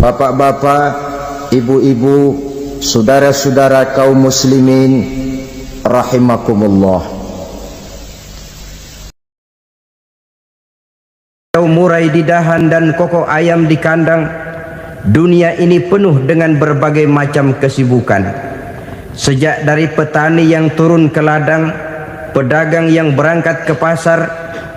Bapak-bapak, ibu-ibu, saudara-saudara kaum muslimin rahimakumullah. Murai di dahan dan koko ayam di kandang, dunia ini penuh dengan berbagai macam kesibukan. Sejak dari petani yang turun ke ladang, pedagang yang berangkat ke pasar,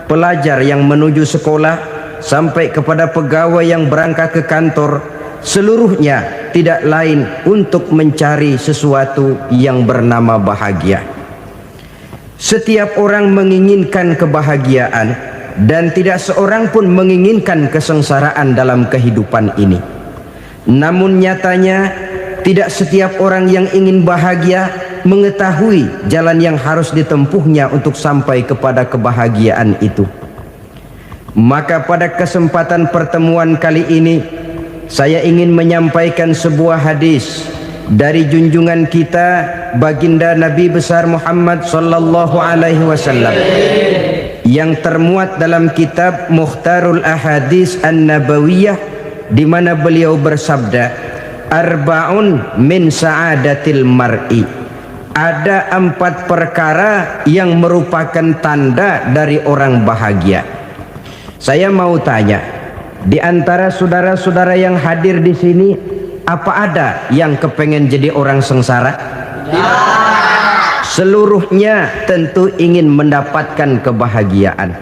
pelajar yang menuju sekolah, sampai kepada pegawai yang berangkat ke kantor, seluruhnya tidak lain untuk mencari sesuatu yang bernama bahagia. Setiap orang menginginkan kebahagiaan, dan tidak seorang pun menginginkan kesengsaraan dalam kehidupan ini. Namun nyatanya tidak setiap orang yang ingin bahagia mengetahui jalan yang harus ditempuhnya untuk sampai kepada kebahagiaan itu. Maka pada kesempatan pertemuan kali ini, saya ingin menyampaikan sebuah hadis dari junjungan kita baginda Nabi besar Muhammad sallallahu alaihi wasallam yang termuat dalam kitab Mukhtarul Ahadits An-Nabawiyah, di mana beliau bersabda, arba'un min sa'adatil mar'i. Ada 4 perkara yang merupakan tanda dari orang bahagia. Saya mau tanya, di antara saudara-saudara yang hadir di sini, apa ada yang kepengen jadi orang sengsara? Seluruhnya tentu ingin mendapatkan kebahagiaan.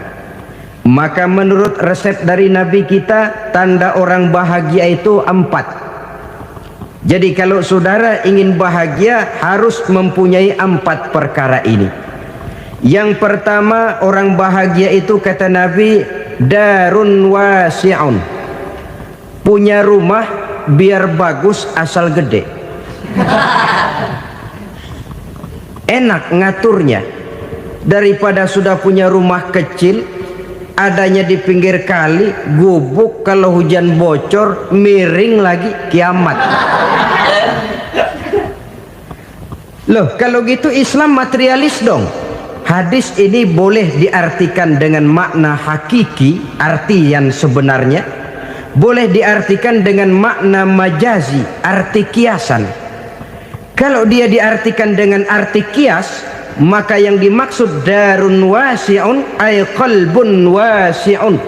Maka menurut resep dari Nabi kita, tanda orang bahagia itu 4. Jadi kalau saudara ingin bahagia, harus mempunyai 4 perkara ini. Yang pertama, orang bahagia itu kata Nabi, darun wasi'un. Punya rumah biar bagus asal gede. Enak ngaturnya, daripada sudah punya rumah kecil adanya di pinggir kali, gubuk, kalau hujan bocor miring lagi, kiamat. Loh, kalau gitu Islam materialis dong. Hadis ini boleh diartikan dengan makna hakiki, arti yang sebenarnya, boleh diartikan dengan makna majazi, arti kiasan. Kalau dia diartikan dengan arti kias, maka yang dimaksud darun wasi'un ay qalbun wasi'un.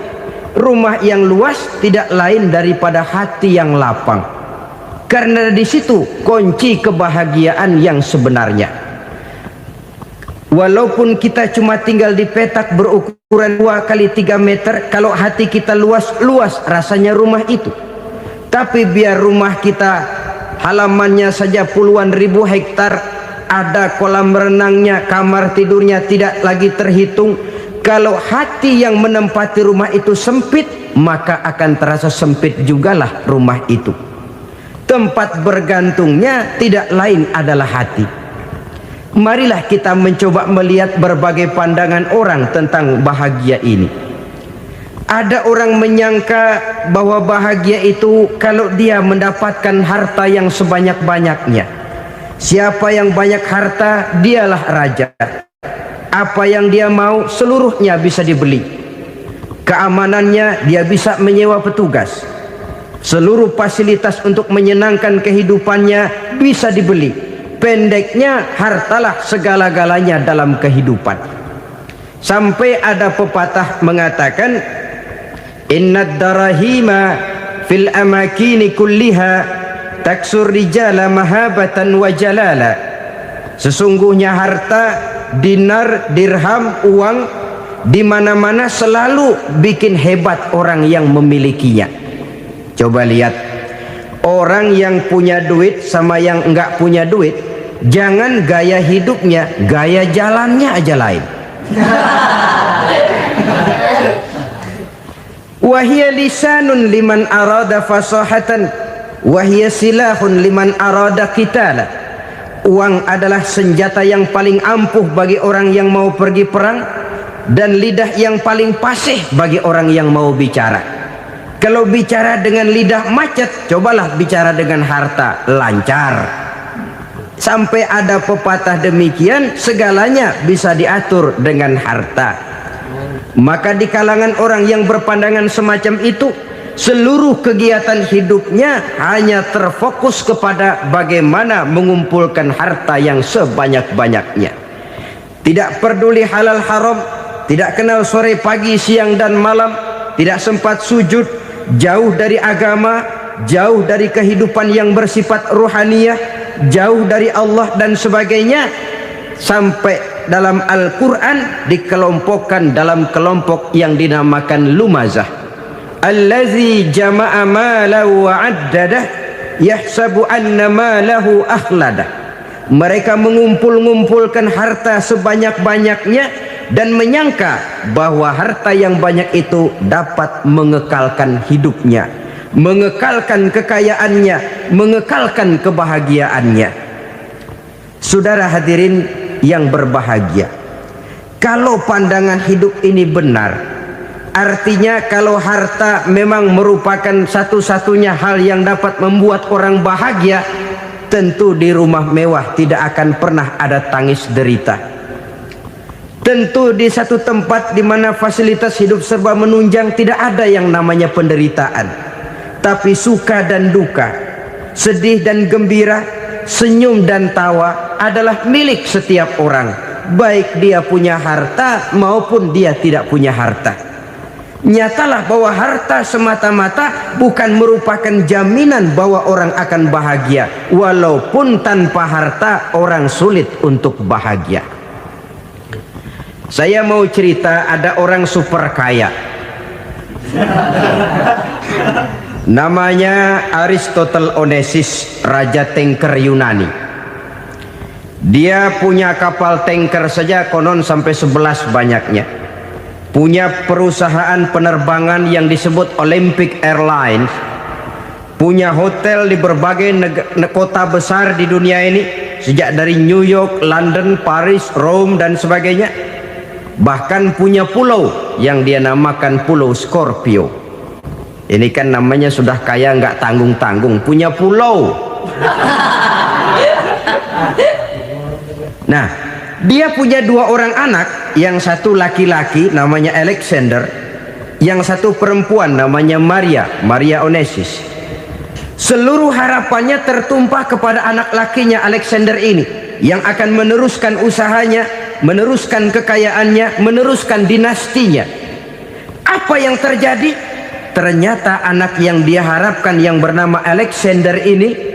Rumah yang luas tidak lain daripada hati yang lapang. Karena di situ kunci kebahagiaan yang sebenarnya. Walaupun kita cuma tinggal di petak berukuran 2 kali 3 meter, kalau hati kita luas rasanya rumah itu. Tapi biar rumah kita halamannya saja puluhan ribu hektar, ada kolam renangnya, kamar tidurnya tidak lagi terhitung. Kalau hati yang menempati rumah itu sempit, maka akan terasa sempit jugalah rumah itu. Tempat bergantungnya tidak lain adalah hati. Marilah kita mencoba melihat berbagai pandangan orang tentang bahagia ini. Ada orang menyangka bahwa bahagia itu kalau dia mendapatkan harta yang sebanyak-banyaknya. Siapa yang banyak harta, dialah raja. Apa yang dia mau, seluruhnya bisa dibeli. Keamanannya, dia bisa menyewa petugas. Seluruh fasilitas untuk menyenangkan kehidupannya bisa dibeli. Pendeknya, hartalah segala-galanya dalam kehidupan. Sampai ada pepatah mengatakan, innad darahima fil amakini kulliha taksur rijala mahabatan wa jalala. Sesungguhnya harta, dinar, dirham, uang di mana-mana selalu bikin hebat orang yang memilikinya. Coba lihat, orang yang punya duit sama yang enggak punya duit, jangan gaya hidupnya, gaya jalannya aja lain. Wahia lisanun liman arada fasahatan, wahia silahun liman arada qitala. Uang adalah senjata yang paling ampuh bagi orang yang mau pergi perang, dan lidah yang paling fasih bagi orang yang mau bicara. Kalau bicara dengan lidah macet, cobalah bicara dengan harta, lancar. Sampai ada pepatah demikian, segalanya bisa diatur dengan harta. Maka di kalangan orang yang berpandangan semacam itu, seluruh kegiatan hidupnya hanya terfokus kepada bagaimana mengumpulkan harta yang sebanyak-banyaknya. Tidak peduli halal haram, tidak kenal sore pagi siang dan malam, tidak sempat sujud, jauh dari agama, jauh dari kehidupan yang bersifat ruhaniyah, jauh dari Allah dan sebagainya. Sampai dalam Al-Quran dikelompokkan dalam kelompok yang dinamakan lumazah. Allazi jama'a malahu wa 'addadah yahsabu anna malahu akhladah. Mereka mengumpulkan harta sebanyak-banyaknya dan menyangka bahwa harta yang banyak itu dapat mengekalkan hidupnya, mengekalkan kekayaannya, mengekalkan kebahagiaannya. Saudara hadirin yang berbahagia, kalau pandangan hidup ini benar, artinya kalau harta memang merupakan satu-satunya hal yang dapat membuat orang bahagia, tentu di rumah mewah tidak akan pernah ada tangis derita. Tentu di satu tempat di mana fasilitas hidup serba menunjang tidak ada yang namanya penderitaan. Tapi suka dan duka, sedih dan gembira, senyum dan tawa adalah milik setiap orang, baik dia punya harta maupun dia tidak punya harta. Nyatalah bahwa harta semata-mata bukan merupakan jaminan bahwa orang akan bahagia, walaupun tanpa harta orang sulit untuk bahagia. Saya mau cerita, ada orang super kaya, namanya Aristotle Onesimus, raja tanker Yunani. Dia punya kapal tanker saja konon sampai 11 banyaknya. Punya perusahaan penerbangan yang disebut Olympic Airlines. Punya hotel di berbagai kota besar di dunia ini, sejak dari New York, London, Paris, Rome dan sebagainya. Bahkan punya pulau yang dia namakan Pulau Scorpio. Ini kan namanya sudah kaya nggak tanggung-tanggung, punya pulau. Nah, dia punya 2 orang anak, yang satu laki-laki namanya Alexander, yang satu perempuan namanya Maria Onesimus. Seluruh harapannya tertumpah kepada anak lakinya Alexander ini, yang akan meneruskan usahanya, meneruskan kekayaannya, meneruskan dinastinya. Apa yang terjadi? Ternyata anak yang dia harapkan yang bernama Alexander ini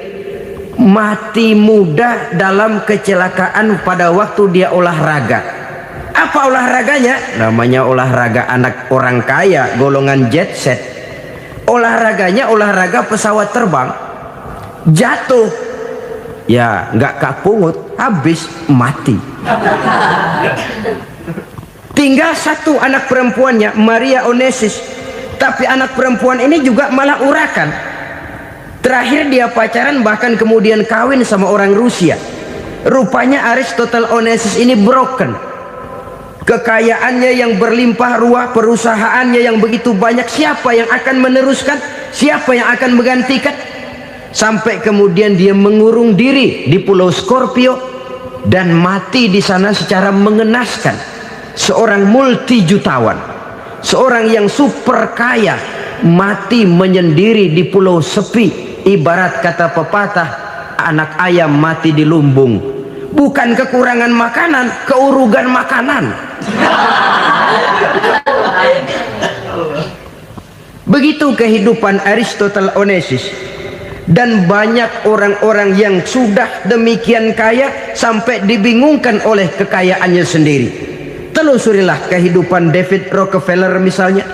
mati muda dalam kecelakaan pada waktu dia olahraga. Apa olahraganya? Namanya olahraga anak orang kaya, golongan jet set. Olahraganya olahraga pesawat terbang. Jatuh, ya nggak kapungut, habis mati. Tinggal satu anak perempuannya, Maria Onesimus. Tapi anak perempuan ini juga malah urakan. Terakhir dia pacaran, bahkan kemudian kawin sama orang Rusia. Rupanya Aristotle Onesimus ini broken. Kekayaannya yang berlimpah ruah, perusahaannya yang begitu banyak, siapa yang akan meneruskan? Siapa yang akan menggantikan? Sampai kemudian dia mengurung diri di Pulau Scorpio dan mati di sana secara mengenaskan. Seorang multi jutawan, seorang yang super kaya, mati menyendiri di pulau sepi. Ibarat kata pepatah, anak ayam mati di lumbung. Bukan kekurangan makanan, keurugan makanan. Begitu kehidupan Aristotle Onesimus. Dan banyak orang-orang yang sudah demikian kaya sampai dibingungkan oleh kekayaannya sendiri. Telusurilah kehidupan David Rockefeller misalnya,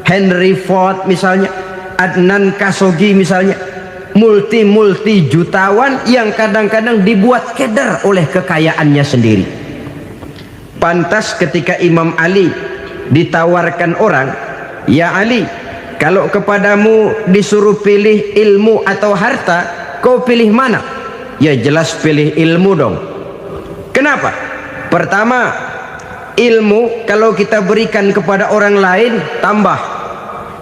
Henry Ford misalnya, Adnan Khashoggi misalnya. Multi jutawan yang kadang-kadang dibuat keder oleh kekayaannya sendiri. Pantas ketika Imam Ali ditawarkan orang, "Ya Ali, kalau kepadamu disuruh pilih ilmu atau harta, kau pilih mana?" Ya jelas pilih ilmu dong. Kenapa? Pertama, ilmu kalau kita berikan kepada orang lain tambah.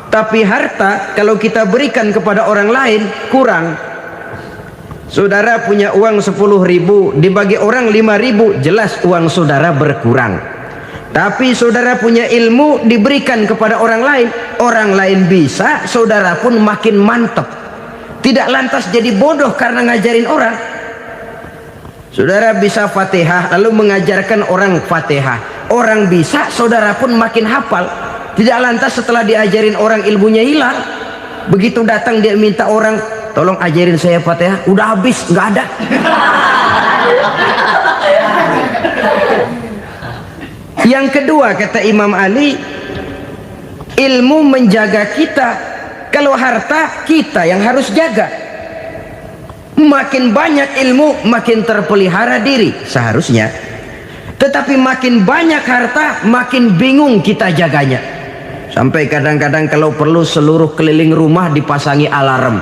Tapi harta kalau kita berikan kepada orang lain kurang. Saudara punya uang 10.000, dibagi orang 5.000, jelas uang saudara berkurang. Tapi saudara punya ilmu diberikan kepada orang lain bisa, saudara pun makin mantap. Tidak lantas jadi bodoh karena ngajarin orang. Saudara bisa Fatihah lalu mengajarkan orang Fatihah. Orang bisa, saudara pun makin hafal. Tidak lantas setelah diajarin orang ilmunya hilang. Begitu datang dia minta orang, tolong ajarin saya Fatihah, udah habis, nggak ada. Yang kedua kata Imam Ali, ilmu menjaga kita. Kalau harta kita yang harus jaga. Makin banyak ilmu makin terpelihara diri seharusnya. Tetapi makin banyak harta makin bingung kita jaganya. Sampai kadang-kadang kalau perlu seluruh keliling rumah dipasangi alarm.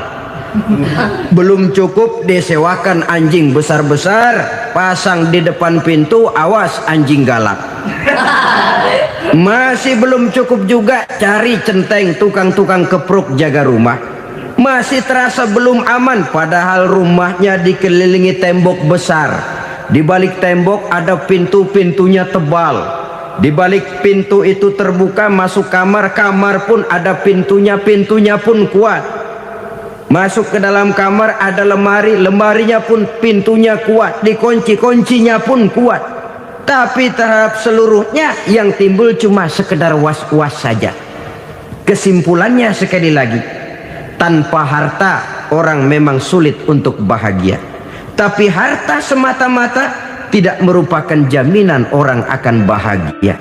Belum cukup disewakan anjing besar-besar, pasang di depan pintu, awas anjing galak. Masih belum cukup juga cari centeng tukang-tukang kepruk jaga rumah. Masih terasa belum aman, padahal rumahnya dikelilingi tembok besar. Di balik tembok ada pintu-pintunya tebal. Di balik pintu itu terbuka masuk kamar, kamar pun ada pintunya, pintunya pun kuat. Masuk ke dalam kamar ada lemari, lemarinya pun pintunya kuat, dikunci, kuncinya pun kuat. Tapi terhadap seluruhnya yang timbul cuma sekedar was-was saja. Kesimpulannya sekali lagi, tanpa harta orang memang sulit untuk bahagia. Tapi harta semata-mata tidak merupakan jaminan orang akan bahagia.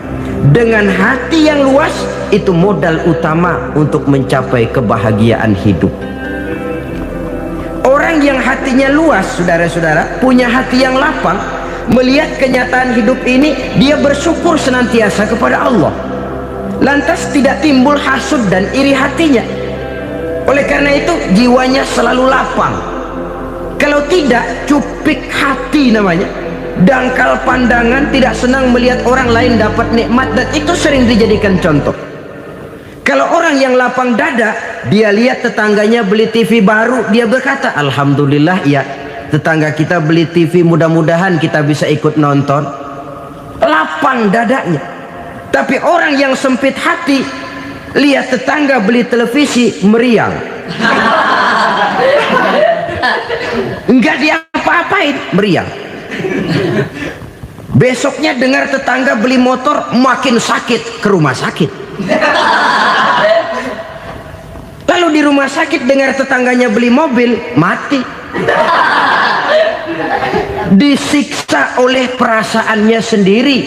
Dengan hati yang luas, itu modal utama untuk mencapai kebahagiaan hidup. Orang yang hatinya luas, saudara-saudara, punya hati yang lapang, melihat kenyataan hidup ini, dia bersyukur senantiasa kepada Allah. Lantas tidak timbul hasud dan iri hatinya. Oleh karena itu jiwanya selalu lapang. Kalau tidak, cupik hati namanya, dangkal pandangan, tidak senang melihat orang lain dapat nikmat, dan itu sering dijadikan contoh. Kalau orang yang lapang dada, dia lihat tetangganya beli TV baru, dia berkata, alhamdulillah ya, tetangga kita beli TV, mudah-mudahan kita bisa ikut nonton. Lapang dadanya. Tapi orang yang sempit hati, lihat tetangga beli televisi, meriang. Enggak diapa-apain, meriang. Besoknya dengar tetangga beli motor, makin sakit, ke rumah sakit. Lalu di rumah sakit dengar tetangganya beli mobil, mati. Disiksa oleh perasaannya sendiri.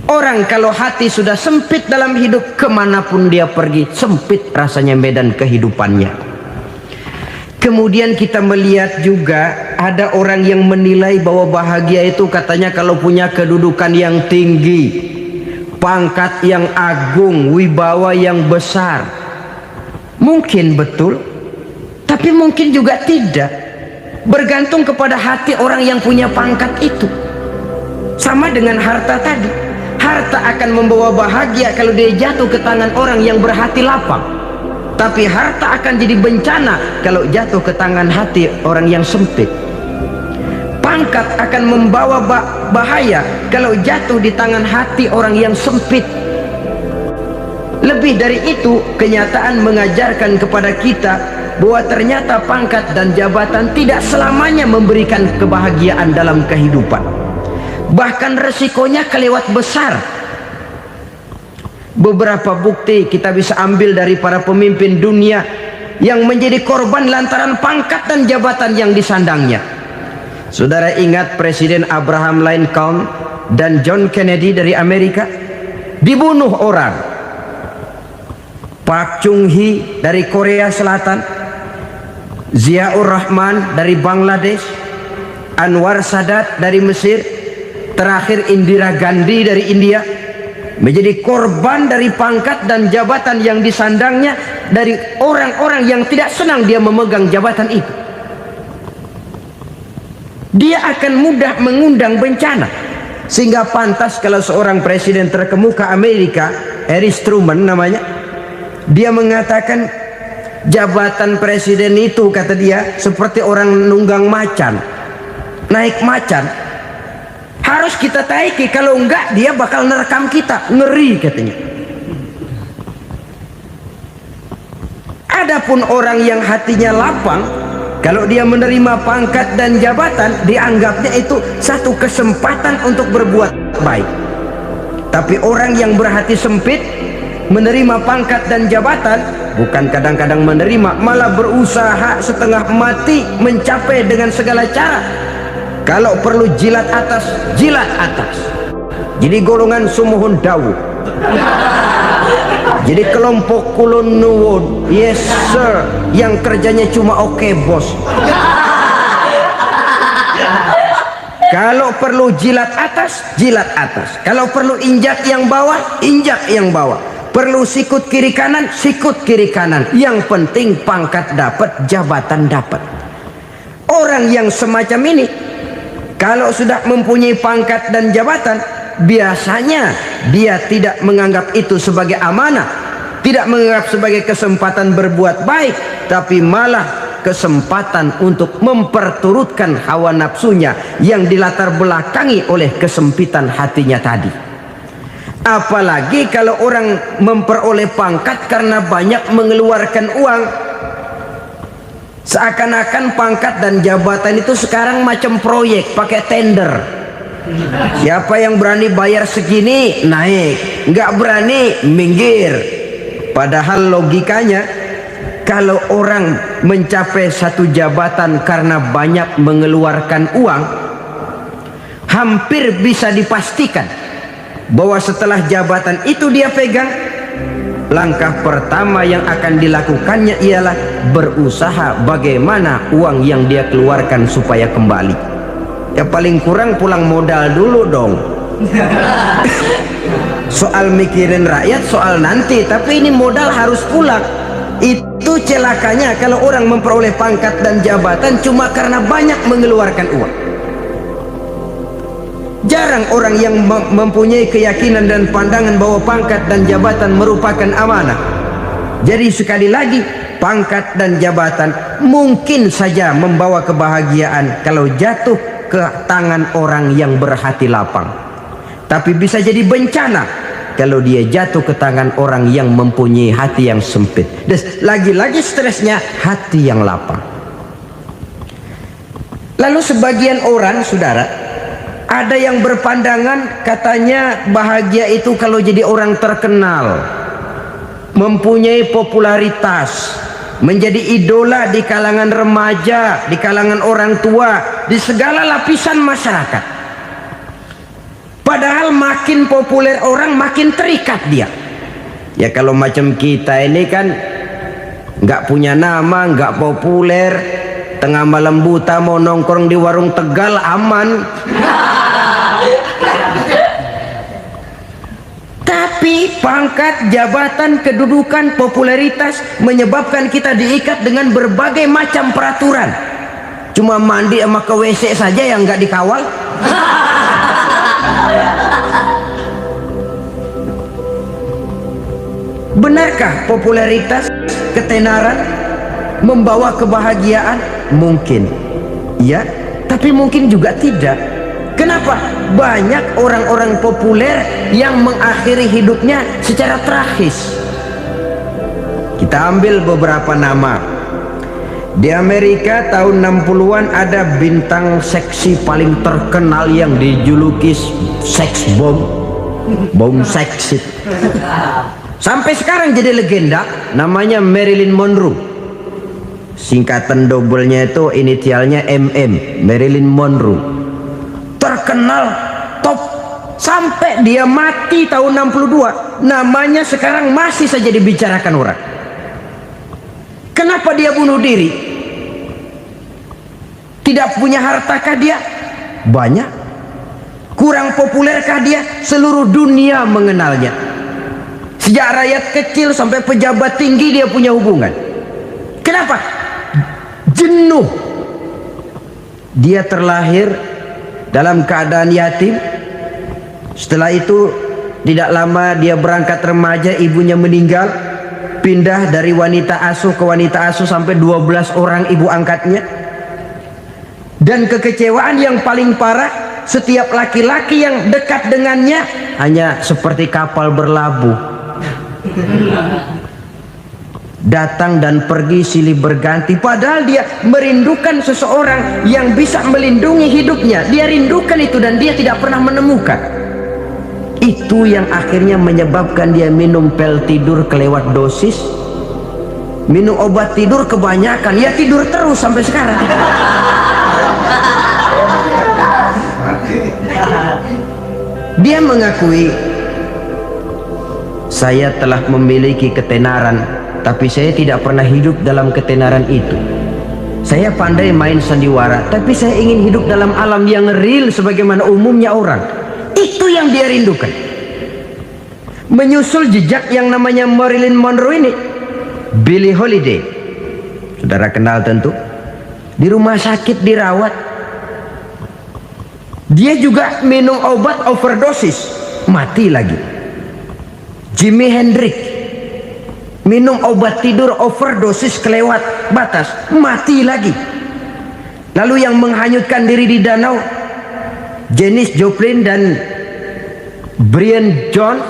Orang kalau hati sudah sempit dalam hidup, kemanapun dia pergi, sempit rasanya medan kehidupannya. Kemudian kita melihat juga ada orang yang menilai bahwa bahagia itu katanya kalau punya kedudukan yang tinggi, pangkat yang agung, wibawa yang besar. Mungkin betul, tapi mungkin juga tidak. Bergantung kepada hati orang yang punya pangkat itu. Sama dengan harta tadi. Harta akan membawa bahagia kalau dia jatuh ke tangan orang yang berhati lapang. Tapi harta akan jadi bencana kalau jatuh ke tangan hati orang yang sempit. Pangkat akan membawa bahaya kalau jatuh di tangan hati orang yang sempit. Lebih dari itu, kenyataan mengajarkan kepada kita bahwa ternyata pangkat dan jabatan tidak selamanya memberikan kebahagiaan dalam kehidupan. Bahkan resikonya kelewat besar. Beberapa bukti kita bisa ambil dari para pemimpin dunia yang menjadi korban lantaran pangkat dan jabatan yang disandangnya. Saudara ingat Presiden Abraham Lincoln dan John Kennedy dari Amerika? Dibunuh orang. Park Chung-hee dari Korea Selatan, Ziaur Rahman dari Bangladesh, Anwar Sadat dari Mesir, terakhir Indira Gandhi dari India, menjadi korban dari pangkat dan jabatan yang disandangnya dari orang-orang yang tidak senang dia memegang jabatan itu. Dia akan mudah mengundang bencana, sehingga pantas kalau seorang presiden terkemuka Amerika, Harry Truman namanya, dia mengatakan jabatan presiden itu, kata dia, seperti orang nunggang macan, naik macan. Harus kita taiki, kalau enggak dia bakal nerekam kita. Ngeri katanya. Adapun orang yang hatinya lapang, kalau dia menerima pangkat dan jabatan, dianggapnya itu satu kesempatan untuk berbuat baik. Tapi orang yang berhati sempit, menerima pangkat dan jabatan, bukan kadang-kadang menerima, malah berusaha setengah mati mencapai dengan segala cara. Kalau perlu jilat atas, jilat atas. Jadi golongan sumuhun dawu. Jadi kelompok kulon nuwun, yes sir, yang kerjanya cuma oke bos. Kalau perlu jilat atas, jilat atas. Kalau perlu injak yang bawah, injak yang bawah. Perlu sikut kiri kanan, sikut kiri kanan. Yang penting pangkat dapat, jabatan dapat. Orang yang semacam ini, kalau sudah mempunyai pangkat dan jabatan, biasanya dia tidak menganggap itu sebagai amanah, tidak menganggap sebagai kesempatan berbuat baik, tapi malah kesempatan untuk memperturutkan hawa nafsunya yang dilatar belakangi oleh kesempitan hatinya tadi. Apalagi kalau orang memperoleh pangkat karena banyak mengeluarkan uang. Seakan-akan pangkat dan jabatan itu sekarang macam proyek, pakai tender. Siapa yang berani bayar segini naik, nggak berani minggir. Padahal logikanya, kalau orang mencapai satu jabatan karena banyak mengeluarkan uang, hampir bisa dipastikan bahwa setelah jabatan itu dia pegang, langkah pertama yang akan dilakukannya ialah berusaha bagaimana uang yang dia keluarkan supaya kembali. Ya paling kurang pulang modal dulu dong. Soal mikirin rakyat soal nanti, tapi ini modal harus pulang. Itu celakanya kalau orang memperoleh pangkat dan jabatan cuma karena banyak mengeluarkan uang. Jarang orang yang mempunyai keyakinan dan pandangan bahwa pangkat dan jabatan merupakan amanah. Jadi sekali lagi, pangkat dan jabatan mungkin saja membawa kebahagiaan kalau jatuh ke tangan orang yang berhati lapang. Tapi bisa jadi bencana kalau dia jatuh ke tangan orang yang mempunyai hati yang sempit. Dan lagi-lagi stresnya hati yang lapang. Lalu sebagian orang, saudara, ada yang berpandangan katanya bahagia itu kalau jadi orang terkenal, mempunyai popularitas, menjadi idola di kalangan remaja, di kalangan orang tua, di segala lapisan masyarakat. Padahal makin populer orang makin terikat dia. Ya kalau macam kita ini kan nggak punya nama, nggak populer, tengah malam buta mau nongkrong di warung Tegal aman. Tapi pangkat, jabatan, kedudukan, popularitas menyebabkan kita diikat dengan berbagai macam peraturan. Cuma mandi sama ke WC saja yang nggak dikawal. Benarkah popularitas, ketenaran membawa kebahagiaan? Mungkin ya, tapi mungkin juga tidak. Kenapa? Banyak orang-orang populer yang mengakhiri hidupnya secara tragis. Kita ambil beberapa nama. Di Amerika tahun 60-an ada bintang seksi paling terkenal yang dijuluki sex bomb, bom seksi. Sampai sekarang jadi legenda, namanya Marilyn Monroe. Singkatan doublenya itu inisialnya MM, Marilyn Monroe. Terkenal top sampai dia mati tahun 62, namanya sekarang masih saja dibicarakan orang. Kenapa dia bunuh diri? Tidak punya hartakah dia? Banyak. Kurang populerkah dia? Seluruh dunia mengenalnya. Sejak rakyat kecil sampai pejabat tinggi dia punya hubungan. Kenapa? Jenuh. Dia terlahir dalam keadaan yatim. Setelah itu tidak lama dia berangkat remaja, ibunya meninggal, pindah dari wanita asuh ke wanita asuh sampai 12 orang ibu angkatnya. Dan kekecewaan yang paling parah, setiap laki-laki yang dekat dengannya hanya seperti kapal berlabuh, datang dan pergi silih berganti. Padahal dia merindukan seseorang yang bisa melindungi hidupnya. Dia rindukan itu dan dia tidak pernah menemukan. Itu yang akhirnya menyebabkan dia minum pil tidur kelewat dosis, minum obat tidur kebanyakan, ya tidur terus sampai sekarang. Dia mengakui, saya telah memiliki ketenaran, tapi saya tidak pernah hidup dalam ketenaran itu. Saya pandai main sandiwara, tapi saya ingin hidup dalam alam yang real sebagaimana umumnya orang. Itu yang dia rindukan. Menyusul jejak yang namanya Marilyn Monroe ini, Billie Holiday, saudara kenal tentu, di rumah sakit dirawat. Dia juga minum obat overdosis, mati lagi. Jimi Hendrix minum obat tidur overdosis kelewat batas, mati lagi. Lalu yang menghanyutkan diri di danau, Janis Joplin dan Brian Jones.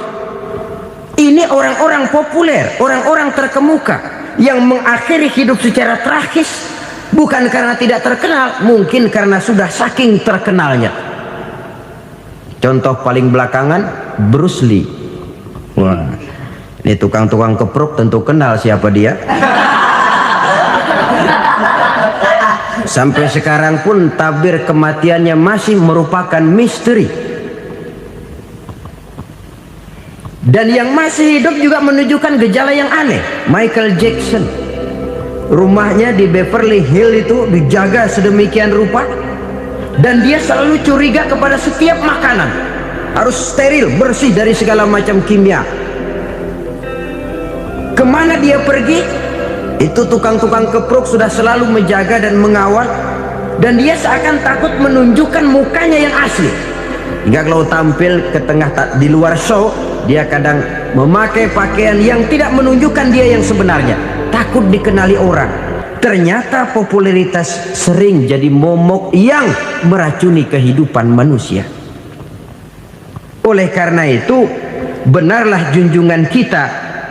Ini orang-orang populer, orang-orang terkemuka yang mengakhiri hidup secara tragis, bukan karena tidak terkenal, mungkin karena sudah saking terkenalnya. Contoh paling belakangan, Bruce Lee. Wah, ini tukang-tukang keprok tentu kenal siapa dia. Sampai sekarang pun tabir kematiannya masih merupakan misteri. Dan yang masih hidup juga menunjukkan gejala yang aneh. Michael Jackson, rumahnya di Beverly Hills itu dijaga sedemikian rupa, dan dia selalu curiga kepada setiap makanan harus steril, bersih dari segala macam kimia. Kemana dia pergi, itu tukang-tukang keprok sudah selalu menjaga dan mengawal, dan dia seakan takut menunjukkan mukanya yang asli. Hingga kalau tampil ke tengah di luar show, dia kadang memakai pakaian yang tidak menunjukkan dia yang sebenarnya, takut dikenali orang. Ternyata popularitas sering jadi momok yang meracuni kehidupan manusia. Oleh karena itu, benarlah junjungan kita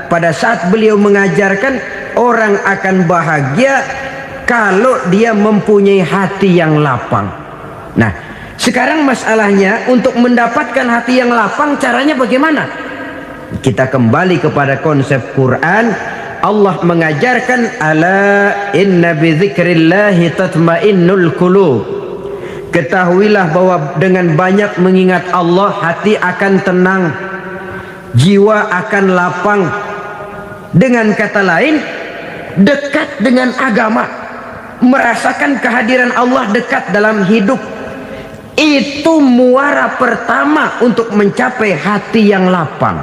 pada saat beliau mengajarkan orang akan bahagia kalau dia mempunyai hati yang lapang. Nah, sekarang masalahnya untuk mendapatkan hati yang lapang, caranya bagaimana? Kita kembali kepada konsep Quran. Allah mengajarkan, ala inna bidzikrillahi tatmainnul qulub. Ketahuilah bahwa dengan banyak mengingat Allah, hati akan tenang, jiwa akan lapang. Dengan kata lain, dekat dengan agama, merasakan kehadiran Allah dekat dalam hidup, itu muara pertama untuk mencapai hati yang lapang.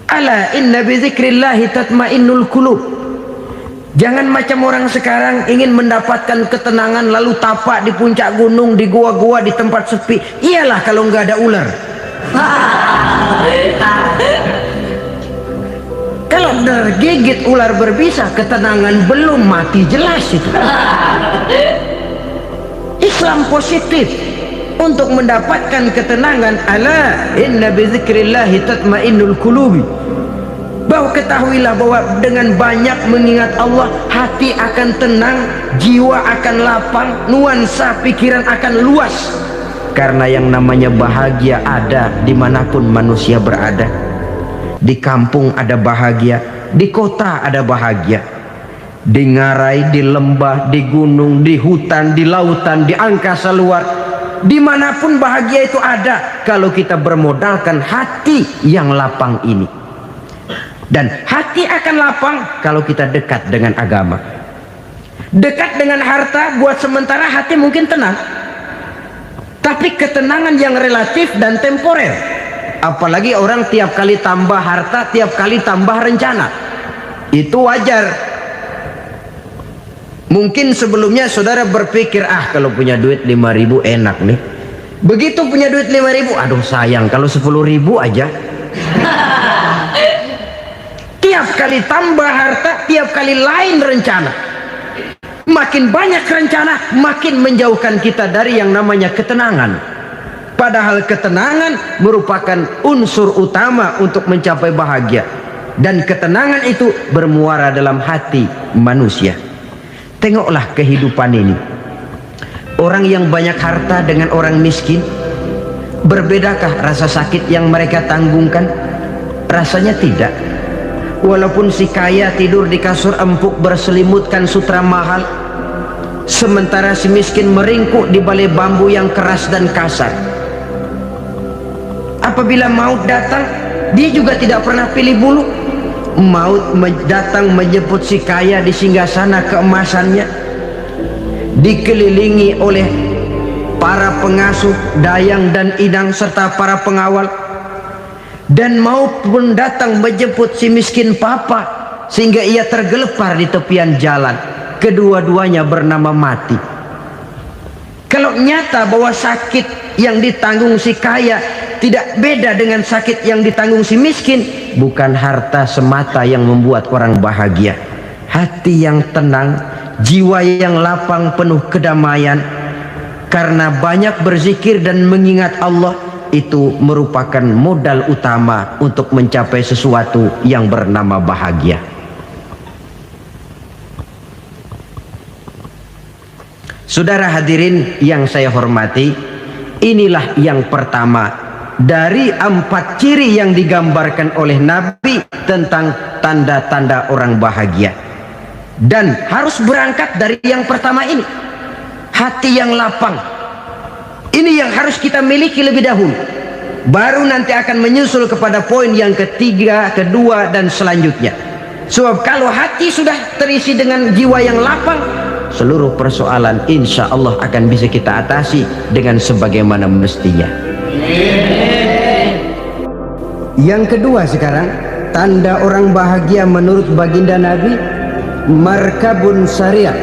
Ala inna bizikrillahi tatmainnul qulub. Jangan macam orang sekarang ingin mendapatkan ketenangan lalu tapak di puncak gunung, di gua-gua, di tempat sepi. Iyalah kalau nggak ada ular. Kalau tergigit ular berbisa, ketenangan belum, mati jelas itu. Islam positif untuk mendapatkan ketenangan. Ala inna bizikrillahi tatmainnul qulubi. Bahwa ketahuilah bahwa dengan banyak mengingat Allah, hati akan tenang, jiwa akan lapang, nuansa pikiran akan luas. Karena yang namanya bahagia ada dimanapun manusia berada. Di kampung ada bahagia, di kota ada bahagia, di ngarai, di lembah, di gunung, di hutan, di lautan, di angkasa luar, dimanapun bahagia itu ada kalau kita bermodalkan hati yang lapang ini. Dan hati akan lapang kalau kita dekat dengan agama. Dekat dengan harta buat sementara hati mungkin tenang, tapi ketenangan yang relatif dan temporer. Apalagi orang tiap kali tambah harta, tiap kali tambah rencana, itu wajar. Mungkin sebelumnya saudara berpikir, kalau punya duit 5.000 enak nih. Begitu punya duit 5.000, aduh sayang kalau 10.000 aja. Tiap kali tambah harta, tiap kali lain rencana. Makin banyak rencana, makin menjauhkan kita dari yang namanya ketenangan. Padahal ketenangan merupakan unsur utama untuk mencapai bahagia. Dan ketenangan itu bermuara dalam hati manusia. Tengoklah kehidupan ini. Orang yang banyak harta dengan orang miskin, berbedakah rasa sakit yang mereka tanggungkan? Rasanya tidak. Walaupun si kaya tidur di kasur empuk berselimutkan sutra mahal, sementara si miskin meringkuk di balai bambu yang keras dan kasar. Apabila maut datang, dia juga tidak pernah pilih bulu. Maut datang menjemput si kaya di singgasana keemasannya, dikelilingi oleh para pengasuh, dayang dan inang serta para pengawal. Dan maut pun datang menjemput si miskin papa, sehingga ia tergelepar di tepian jalan. Kedua-duanya bernama mati. Kalau nyata bahwa sakit yang ditanggung si kaya tidak beda dengan sakit yang ditanggung si miskin, bukan harta semata yang membuat orang bahagia. Hati yang tenang, jiwa yang lapang penuh kedamaian karena banyak berzikir dan mengingat Allah, itu merupakan modal utama untuk mencapai sesuatu yang bernama bahagia. Saudara hadirin yang saya hormati, inilah yang pertama dari 4 ciri yang digambarkan oleh Nabi tentang tanda-tanda orang bahagia. Dan harus berangkat dari yang pertama ini, hati yang lapang. Ini yang harus kita miliki lebih dahulu, baru nanti akan menyusul kepada poin yang ketiga, kedua dan selanjutnya. Sebab kalau hati sudah terisi dengan jiwa yang lapang, seluruh persoalan insya Allah akan bisa kita atasi dengan sebagaimana mestinya. Yang kedua sekarang, tanda orang bahagia menurut baginda Nabi, markabun syariah.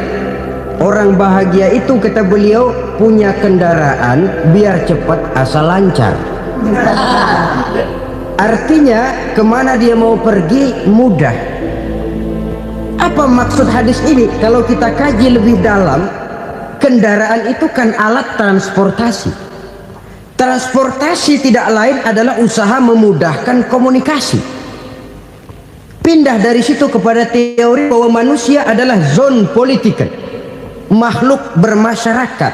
Orang bahagia itu, kata beliau, punya kendaraan biar cepat asal lancar. Artinya kemana dia mau pergi mudah. Apa maksud hadis ini? Kalau kita kaji lebih dalam, kendaraan itu kan alat transportasi. Transportasi tidak lain adalah usaha memudahkan komunikasi. Pindah dari situ kepada teori bahwa manusia adalah zon political, makhluk bermasyarakat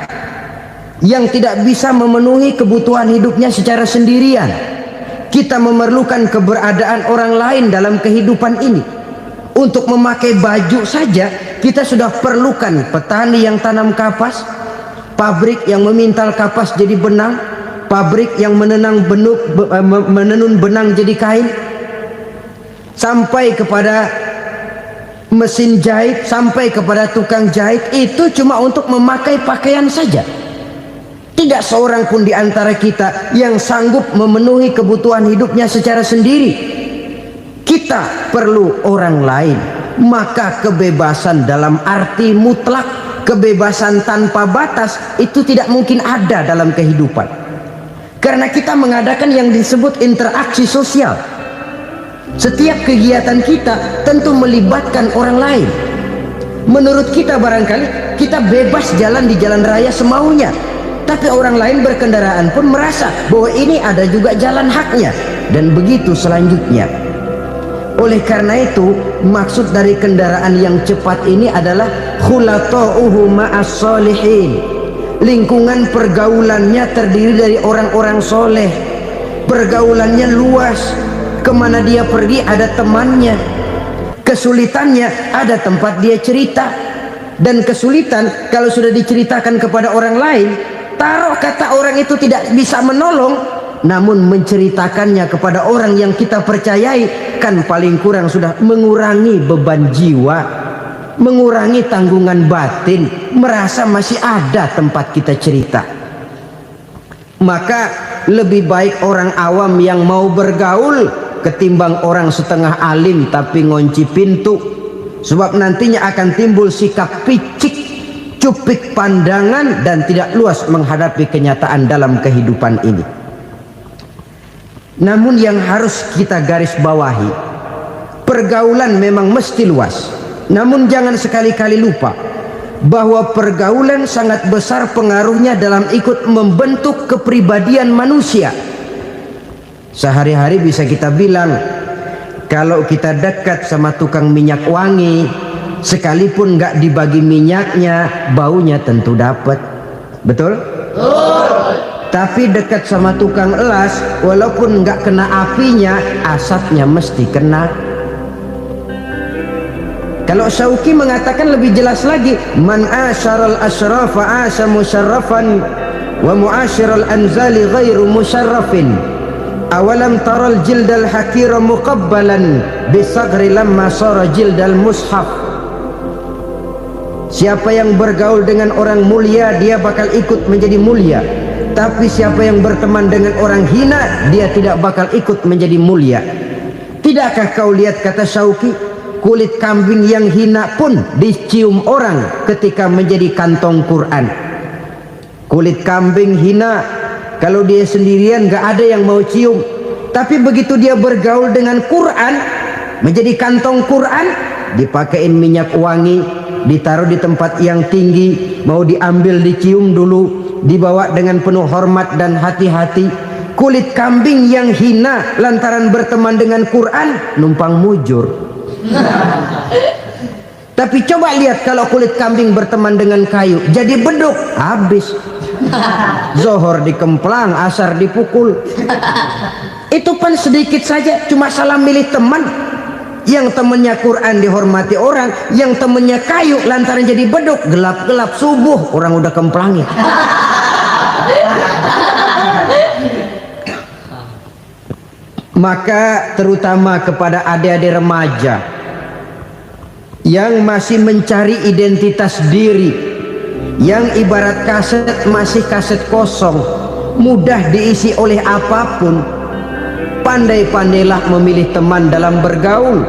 yang tidak bisa memenuhi kebutuhan hidupnya secara sendirian. Kita memerlukan keberadaan orang lain dalam kehidupan ini. Untuk memakai baju saja kita sudah perlukan petani yang tanam kapas, pabrik yang memintal kapas jadi benang, pabrik yang menenun benang jadi kain, sampai kepada mesin jahit, sampai kepada tukang jahit. Itu cuma untuk memakai pakaian saja. Tidak seorang pun di antara kita yang sanggup memenuhi kebutuhan hidupnya secara sendiri. Kita perlu orang lain. Maka kebebasan dalam arti mutlak, kebebasan tanpa batas, itu tidak mungkin ada dalam kehidupan. Karena kita mengadakan yang disebut interaksi sosial. Setiap kegiatan kita tentu melibatkan orang lain. Menurut kita barangkali kita bebas jalan di jalan raya semaunya, tapi orang lain berkendaraan pun merasa bahwa ini ada juga jalan haknya, dan begitu selanjutnya. Oleh karena itu, maksud dari kendaraan yang cepat ini adalah khulata'uhu ma'as solihin. Lingkungan pergaulannya terdiri dari orang-orang soleh. Pergaulannya luas. Kemana dia pergi ada temannya. Kesulitannya ada tempat dia cerita. Dan kesulitan kalau sudah diceritakan kepada orang lain, taruh kata orang itu tidak bisa menolong, namun menceritakannya kepada orang yang kita percayai, kan paling kurang sudah mengurangi beban jiwa, mengurangi tanggungan batin, merasa masih ada tempat kita cerita. Maka lebih baik orang awam yang mau bergaul ketimbang orang setengah alim tapi ngunci pintu. Sebab nantinya akan timbul sikap picik, cupik pandangan, dan tidak luas menghadapi kenyataan dalam kehidupan ini. Namun yang harus kita garis bawahi, pergaulan memang mesti luas. Namun jangan sekali-kali lupa bahwa pergaulan sangat besar pengaruhnya dalam ikut membentuk kepribadian manusia. Sehari-hari bisa kita bilang, kalau kita dekat sama tukang minyak wangi, sekalipun nggak dibagi minyaknya, baunya tentu dapat. Betul? Tapi dekat sama tukang elas, walaupun nggak kena apinya, asapnya mesti kena. Kalau Syauqi mengatakan lebih jelas lagi, man asyaral asyrafa asya musyarrafan wa muasyiral anzali ghairu musyarrafin. Awalam taral jildal hakira muqabbalan bisagri lamma sara jildal mushaf. Siapa yang bergaul dengan orang mulia, dia bakal ikut menjadi mulia. Tapi siapa yang berteman dengan orang hina, dia tidak bakal ikut menjadi mulia. Tidakkah kau lihat, kata Syauqi, kulit kambing yang hina pun dicium orang ketika menjadi kantong Quran. Kulit kambing hina, kalau dia sendirian gak ada yang mau cium. Tapi begitu dia bergaul dengan Quran, menjadi kantong Quran, dipakein minyak wangi, ditaruh di tempat yang tinggi, mau diambil dicium dulu, dibawa dengan penuh hormat dan hati-hati. Kulit kambing yang hina lantaran berteman dengan Quran, numpang mujur. Tapi coba lihat kalau kulit kambing berteman dengan kayu, jadi beduk, habis. Zohor dikemplang, asar dipukul. Itu pun sedikit saja, cuma salah milih teman. Yang temannya Quran dihormati orang, yang temannya kayu lantaran jadi beduk, gelap-gelap subuh orang udah kemplangin. Maka terutama kepada adik-adik remaja yang masih mencari identitas diri, yang ibarat kaset masih kaset kosong, mudah diisi oleh apapun, pandai-pandailah memilih teman dalam bergaul.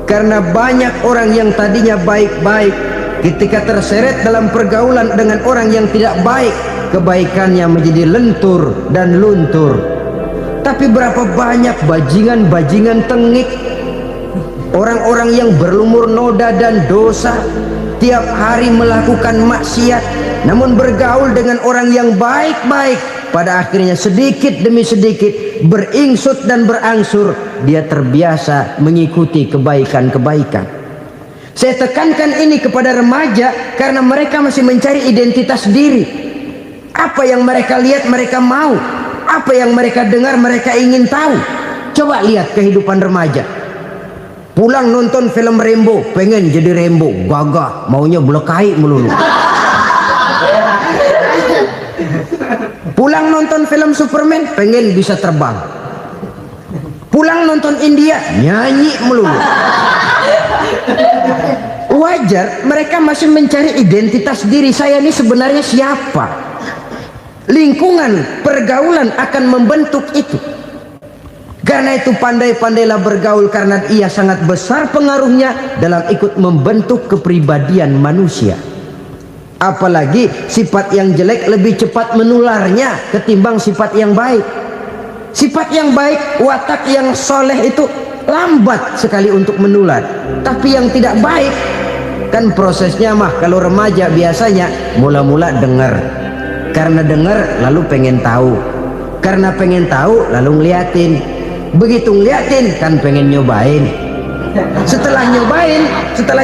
Karena banyak orang yang tadinya baik-baik, ketika terseret dalam pergaulan dengan orang yang tidak baik, kebaikannya menjadi lentur dan luntur. Tapi berapa banyak bajingan-bajingan tengik, orang-orang yang berlumur noda dan dosa, tiap hari melakukan maksiat, namun bergaul dengan orang yang baik-baik, pada akhirnya sedikit demi sedikit beringsut dan berangsur dia terbiasa mengikuti kebaikan-kebaikan. Saya tekankan ini kepada remaja karena mereka masih mencari identitas diri. Apa yang mereka lihat mereka mau, apa yang mereka dengar mereka ingin tahu. Coba lihat kehidupan remaja. Pulang nonton film Rambo, pengen jadi Rambo, gagah, maunya belekai melulu. Pulang nonton film Superman, pengen bisa terbang. Pulang nonton India, nyanyi melulu. Wajar, mereka masih mencari identitas diri. Saya ini sebenarnya siapa? Lingkungan, pergaulan akan membentuk itu. Karena itu pandai-pandailah bergaul, karena ia sangat besar pengaruhnya dalam ikut membentuk kepribadian manusia. Apalagi sifat yang jelek lebih cepat menularnya ketimbang sifat yang baik. Sifat yang baik, watak yang soleh itu lambat sekali untuk menular. Tapi yang tidak baik, kan prosesnya mah kalau remaja biasanya mula-mula dengar. Karena dengar lalu pengen tahu. Karena pengen tahu lalu ngeliatin. Begitu ngeliatin kan pengen nyobain. Setelah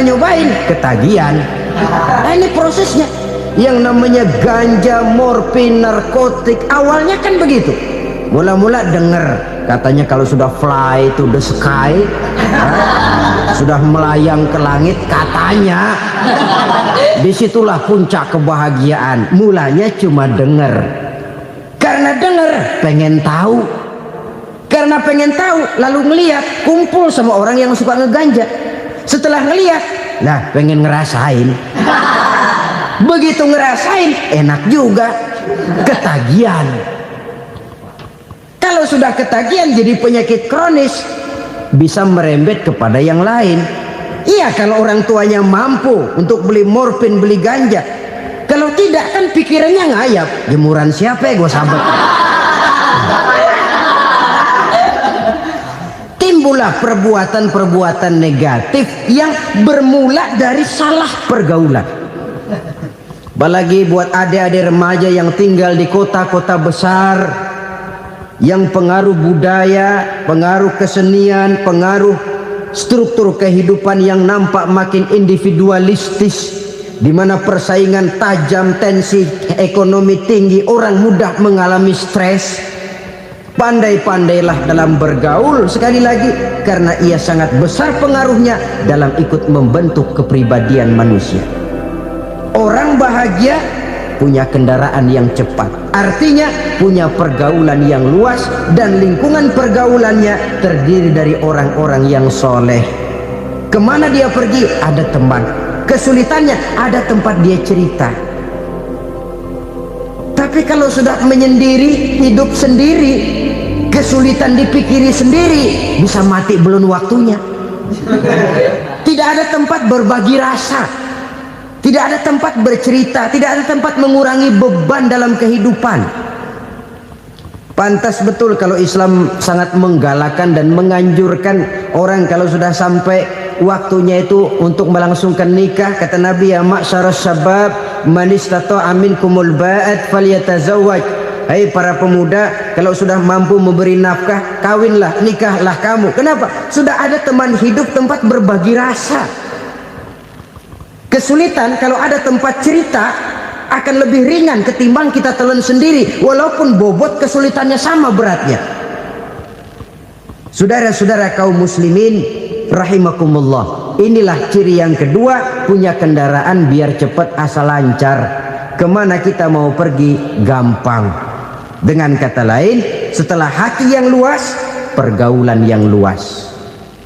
nyobain ketagihan. Nah, ini prosesnya. Yang namanya ganja, morfin, narkotik awalnya kan begitu. Mula-mula denger katanya kalau sudah fly to the sky, sudah melayang ke langit katanya, disitulah puncak kebahagiaan. Mulanya cuma denger. Karena denger pengen tahu. Karena pengen tahu lalu ngeliat, kumpul sama orang yang suka ngeganja. Setelah ngeliat, nah pengen ngerasain. Begitu ngerasain enak juga, ketagihan. Kalau sudah ketagihan jadi penyakit kronis, bisa merembet kepada yang lain. Iya, kalau orang tuanya mampu untuk beli morfin, beli ganja. Kalau tidak kan pikirannya ngayap, jemuran siapa ya gue sabet. Timbullah perbuatan-perbuatan negatif yang bermula dari salah pergaulan. Apalagi buat adik-adik remaja yang tinggal di kota-kota besar, yang pengaruh budaya, pengaruh kesenian, pengaruh struktur kehidupan yang nampak makin individualistis, di mana persaingan tajam, tensi ekonomi tinggi, orang mudah mengalami stres. Pandai-pandailah dalam bergaul, sekali lagi, karena ia sangat besar pengaruhnya dalam ikut membentuk kepribadian manusia. Orang bahagia punya kendaraan yang cepat, artinya punya pergaulan yang luas, dan lingkungan pergaulannya terdiri dari orang-orang yang soleh. Kemana dia pergi ada teman, kesulitannya ada tempat dia cerita. Tapi kalau sudah menyendiri, hidup sendiri, kesulitan dipikiri sendiri, bisa mati belum waktunya. Tidak ada tempat berbagi rasa, tidak ada tempat bercerita, tidak ada tempat mengurangi beban dalam kehidupan. Pantas betul kalau Islam sangat menggalakkan dan menganjurkan orang kalau sudah sampai waktunya itu untuk melangsungkan nikah. Kata Nabi, ya ma'syaras syabab man istata'a minkumul ba'at falyatazawwaj. Hai para pemuda, kalau sudah mampu memberi nafkah, kawinlah, nikahlah kamu. Kenapa? Sudah ada teman hidup, tempat berbagi rasa. Kesulitan kalau ada tempat cerita akan lebih ringan ketimbang kita telan sendiri, walaupun bobot kesulitannya sama beratnya. Saudara-saudara kaum muslimin rahimakumullah, inilah ciri yang kedua, punya kendaraan biar cepat asal lancar. Kemana kita mau pergi gampang. Dengan kata lain, setelah hati yang luas, pergaulan yang luas.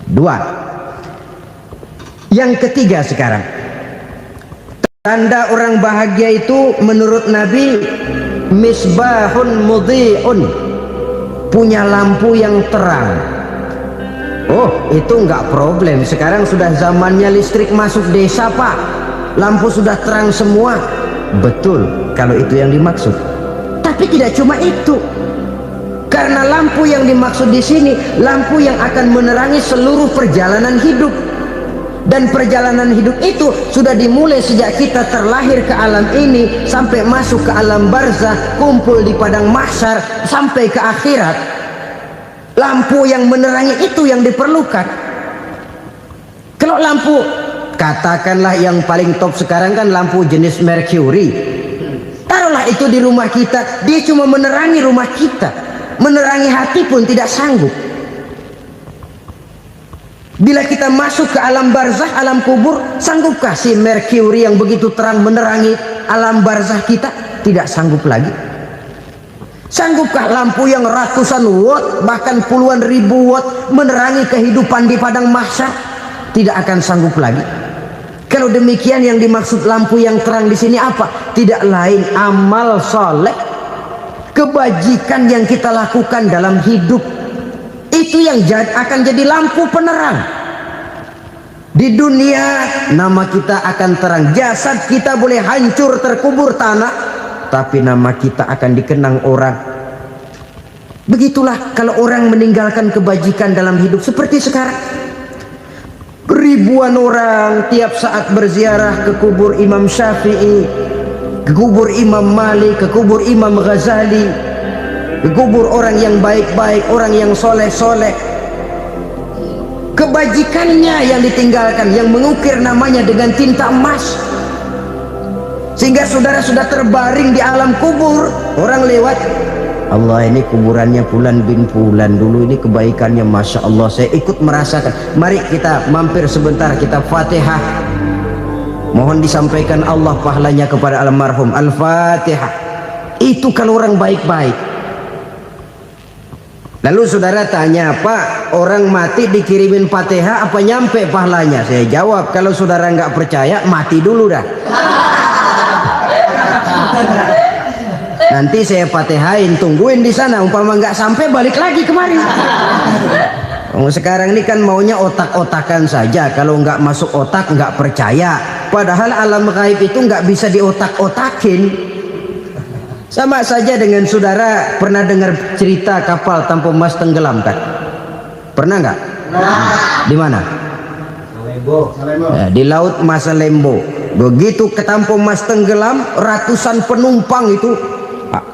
Dua. Yang ketiga sekarang, tanda orang bahagia itu menurut Nabi, misbahun mudhi'un, punya lampu yang terang. Oh, itu enggak problem. Sekarang sudah zamannya listrik masuk desa, Pak. Lampu sudah terang semua. Betul, kalau itu yang dimaksud. Tapi tidak cuma itu. Karena lampu yang dimaksud di sini, lampu yang akan menerangi seluruh perjalanan hidup. Dan perjalanan hidup itu sudah dimulai sejak kita terlahir ke alam ini sampai masuk ke alam barzah, kumpul di padang mahsyar sampai ke akhirat. Lampu yang menerangi itu yang diperlukan. Kalau lampu, katakanlah yang paling top sekarang kan lampu jenis Mercury. Taruhlah itu di rumah kita, dia cuma menerangi rumah kita, menerangi hati pun tidak sanggup. Bila kita masuk ke alam barzah, alam kubur, sanggupkah si Mercury yang begitu terang menerangi alam barzah kita? Tidak sanggup lagi. Sanggupkah lampu yang ratusan watt, bahkan puluhan ribu watt menerangi kehidupan di padang mahsyar? Tidak akan sanggup lagi. Kalau demikian, yang dimaksud lampu yang terang di sini apa? Tidak lain amal soleh, kebajikan yang kita lakukan dalam hidup. Itu yang akan jadi lampu penerang. Di dunia nama kita akan terang, jasad kita boleh hancur terkubur tanah, tapi nama kita akan dikenang orang. Begitulah kalau orang meninggalkan kebajikan dalam hidup seperti sekarang. Ribuan orang tiap saat berziarah ke kubur Imam Syafi'i, ke kubur Imam Malik, ke kubur Imam Ghazali, ke kubur orang yang baik-baik, orang yang soleh-soleh. Kebajikannya yang ditinggalkan, yang mengukir namanya dengan tinta emas, sehingga saudara sudah terbaring di alam kubur. Orang lewat, Allah, ini kuburannya Fulan bin Fulan, dulu ini kebaikannya Masya Allah, saya ikut merasakan. Mari kita mampir sebentar, kita Fatihah, mohon disampaikan Allah pahalanya kepada almarhum. Al-Fatihah. Itu kalau orang baik-baik. Lalu saudara tanya, Pak, orang mati dikirimin Fatihah apa nyampe pahalanya? Saya jawab, kalau saudara nggak percaya, mati dulu dah. Nanti saya Fatihain, tungguin di sana. Umpama nggak sampai, balik lagi kemari. Sekarang ini kan maunya otak-otakan saja. Kalau nggak masuk otak, nggak percaya. Padahal alam gaib itu nggak bisa diotak-otakin. Sama saja dengan saudara pernah dengar cerita kapal tanpa emas tenggelam kan? Pernah nggak? Di mana? Ya, di laut Masalembo. Begitu ketampung Mas tenggelam, ratusan penumpang itu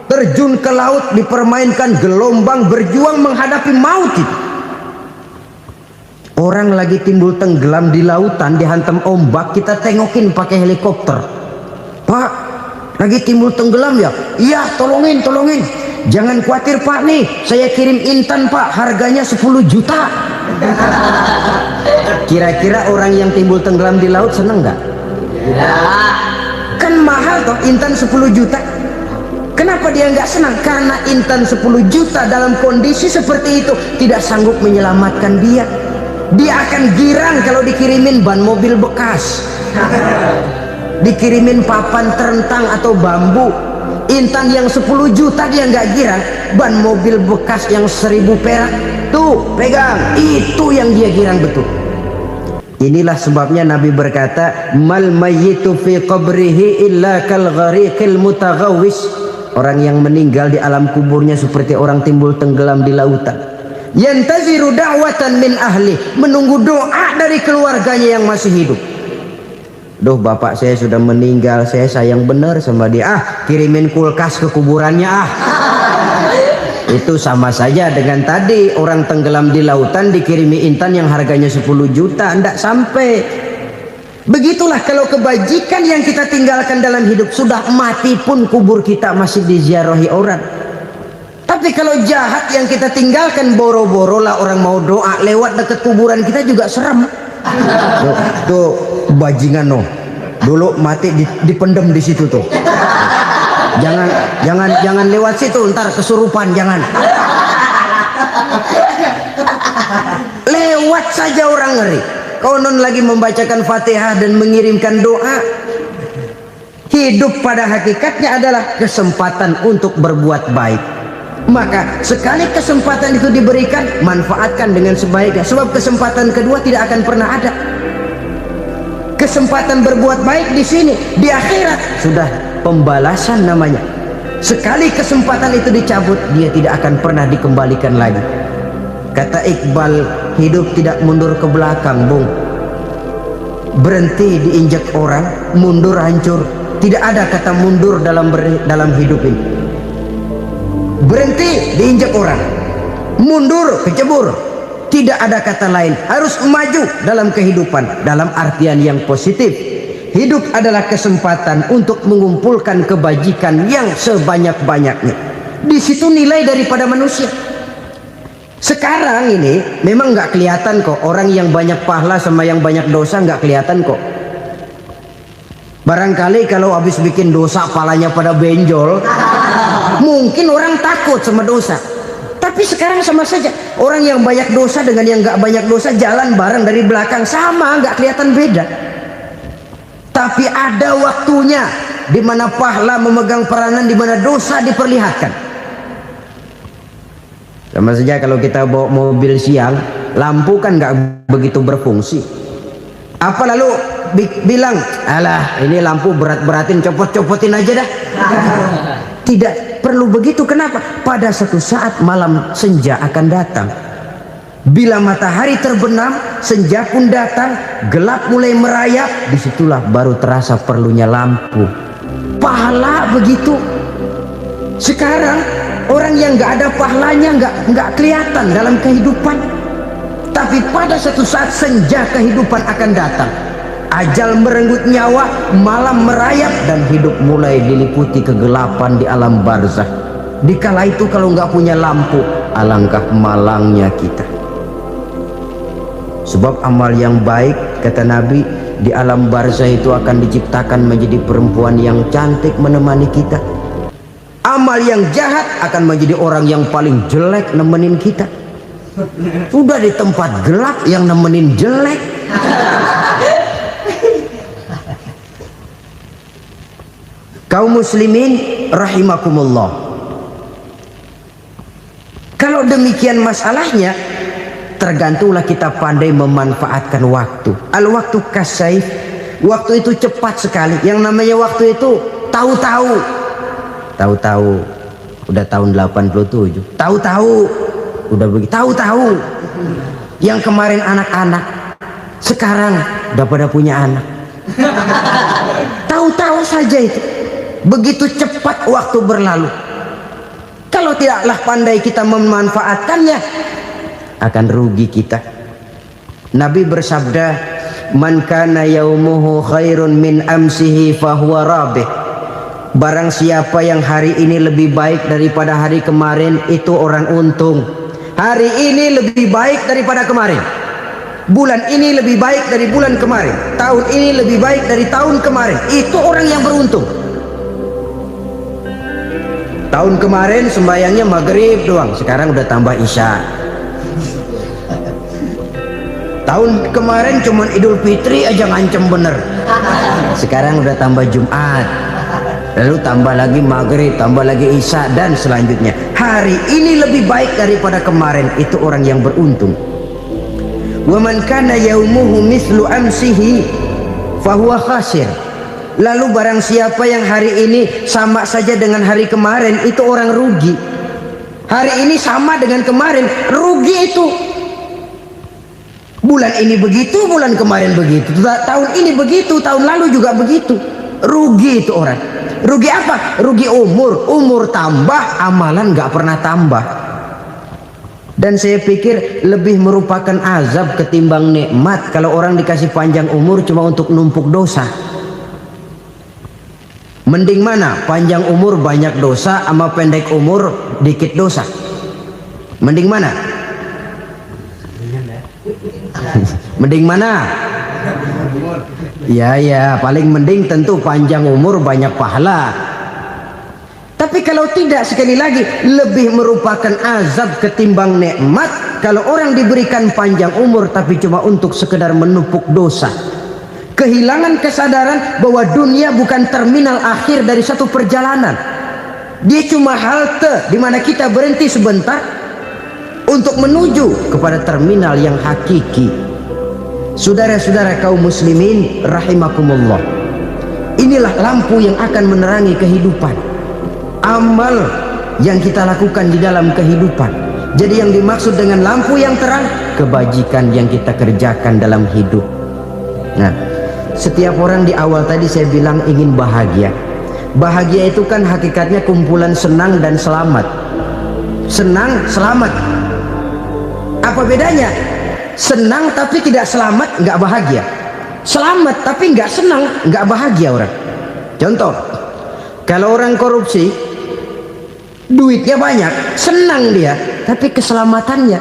terjun ke laut, dipermainkan gelombang, berjuang menghadapi maut itu. Orang lagi timbul tenggelam di lautan, dihantam ombak, kita tengokin pakai helikopter. Pak, lagi timbul tenggelam ya? Iya, tolongin. Jangan khawatir Pak, nih saya kirim intan Pak, harganya 10 juta. Kira-kira orang yang timbul tenggelam di laut seneng nggak? Kan mahal toh intan 10 juta. Kenapa dia nggak senang? Karena intan 10 juta dalam kondisi seperti itu tidak sanggup menyelamatkan dia. Dia akan girang kalau dikirimin ban mobil bekas, dikirimin papan terentang atau bambu. Intan yang 10 juta dia nggak girang, ban mobil bekas yang 1000 perak tuh pegang, itu yang dia girang betul. Inilah sebabnya Nabi berkata, mal mayyitu fi qabrihi illa kal ghariqil mutaghawwis. Orang yang meninggal di alam kuburnya seperti orang timbul tenggelam di lautan. Yantaziru da'watan min ahli, menunggu doa dari keluarganya yang masih hidup. Duh, bapak saya sudah meninggal, saya sayang benar sama dia. Kirimin kulkas ke kuburannya Itu sama saja dengan tadi orang tenggelam di lautan dikirimi intan yang harganya 10 juta, ndak sampai. Begitulah kalau kebajikan yang kita tinggalkan dalam hidup, sudah mati pun kubur kita masih diziarahi orang. Tapi kalau jahat yang kita tinggalkan, boro-boro lah orang mau doa lewat dekat kuburan kita juga serem. Tuh bajingan no, dulu mati dipendem di situ tuh. Jangan lewat situ, ntar kesurupan, jangan. Lewat saja orang ngeri. Konon lagi membacakan Fatihah dan mengirimkan doa. Hidup pada hakikatnya adalah kesempatan untuk berbuat baik. Maka sekali kesempatan itu diberikan, manfaatkan dengan sebaiknya. Sebab kesempatan kedua tidak akan pernah ada. Kesempatan berbuat baik di sini, di akhirat sudah pembalasan namanya. Sekali kesempatan itu dicabut, dia tidak akan pernah dikembalikan lagi. Kata Iqbal, hidup tidak mundur ke belakang, Bung. Berhenti diinjak orang, mundur hancur. Tidak ada kata mundur dalam hidup ini. Berhenti diinjak orang, mundur kecebur. Tidak ada kata lain, harus maju dalam kehidupan dalam artian yang positif. Hidup adalah kesempatan untuk mengumpulkan kebajikan yang sebanyak-banyaknya. Di situ nilai daripada manusia. Sekarang ini memang nggak kelihatan kok, orang yang banyak pahala sama yang banyak dosa nggak kelihatan kok. Barangkali kalau habis bikin dosa palanya pada benjol, mungkin orang takut sama dosa. Tapi sekarang sama saja, orang yang banyak dosa dengan yang nggak banyak dosa jalan bareng dari belakang, sama, nggak kelihatan beda. Tapi ada waktunya di mana pahala memegang peranan, di mana dosa diperlihatkan. Sama saja kalau kita bawa mobil siang, lampu kan nggak begitu berfungsi. Apa lalu bilang, alah ini lampu berat-beratin, copot-copotin aja dah. Tidak perlu begitu. Kenapa? Pada satu saat malam senja akan datang. Bila matahari terbenam, senja pun datang, gelap mulai merayap, disitulah baru terasa perlunya lampu. Pahala begitu. Sekarang orang yang nggak ada pahalanya nggak kelihatan dalam kehidupan. Tapi pada satu saat senja kehidupan akan datang. Ajal merenggut nyawa, malam merayap, dan hidup mulai diliputi kegelapan di alam barzah. Dikala itu kalau nggak punya lampu, alangkah malangnya kita. Sebab amal yang baik, kata Nabi, di alam barzah itu akan diciptakan menjadi perempuan yang cantik menemani kita. Amal yang jahat akan menjadi orang yang paling jelek nemenin kita. Sudah di tempat gelap yang nemenin jelek. Kaum muslimin rahimakumullah. Kalau demikian masalahnya, tergantunglah kita pandai memanfaatkan waktu. Al-waktu kasaif, waktu itu cepat sekali. Yang namanya waktu itu tahu-tahu. Tahu-tahu udah tahun 87. Tahu-tahu udah begitu. Tahu-tahu yang kemarin anak-anak, sekarang udah pada punya anak. tahu-tahu saja itu. Begitu cepat waktu berlalu. Kalau tidaklah pandai kita memanfaatkannya, akan rugi kita. Nabi bersabda, "Man kana yaumuhu khairun min amsihi fahuwa rabih." Barang siapa yang hari ini lebih baik daripada hari kemarin, itu orang untung. Hari ini lebih baik daripada kemarin. Bulan ini lebih baik dari bulan kemarin. Tahun ini lebih baik dari tahun kemarin. Itu orang yang beruntung. Tahun kemarin sembahyangnya maghrib doang, sekarang udah tambah isya. Tahun kemarin cuman Idul Fitri aja ngancem bener, sekarang udah tambah Jumat, lalu tambah lagi maghrib, tambah lagi isya, dan selanjutnya. Hari ini lebih baik daripada kemarin, itu orang yang beruntung. Wa man kana yaumuhu mislu amsihi fahuwa khasir. Lalu barang siapa yang hari ini sama saja dengan hari kemarin, itu orang rugi. Hari ini sama dengan kemarin, rugi itu. Bulan ini begitu, bulan kemarin begitu, tahun ini begitu, tahun lalu juga begitu. Rugi itu orang. Rugi apa? Rugi umur. Umur tambah, amalan gak pernah tambah. Dan saya pikir lebih merupakan azab ketimbang nikmat kalau orang dikasih panjang umur cuma untuk numpuk dosa. Mending mana? Panjang umur banyak dosa sama pendek umur dikit dosa? Mending mana? Mending mana? Ya, paling mending tentu panjang umur banyak pahala. Tapi kalau tidak, sekali lagi, lebih merupakan azab ketimbang nikmat kalau orang diberikan panjang umur tapi cuma untuk sekedar menumpuk dosa. Kehilangan kesadaran bahwa dunia bukan terminal akhir dari satu perjalanan. Dia cuma halte di mana kita berhenti sebentar untuk menuju kepada terminal yang hakiki. Saudara-saudara kaum muslimin rahimakumullah, inilah lampu yang akan menerangi kehidupan. Amal yang kita lakukan di dalam kehidupan. Jadi yang dimaksud dengan lampu yang terang, kebajikan yang kita kerjakan dalam hidup. Nah, setiap orang di awal tadi saya bilang ingin bahagia. Bahagia itu kan hakikatnya kumpulan senang dan selamat. Senang, selamat. Apa bedanya? Senang tapi tidak selamat, nggak bahagia. Selamat tapi nggak senang, nggak bahagia orang. Contoh, kalau orang korupsi, duitnya banyak, senang dia, tapi keselamatannya.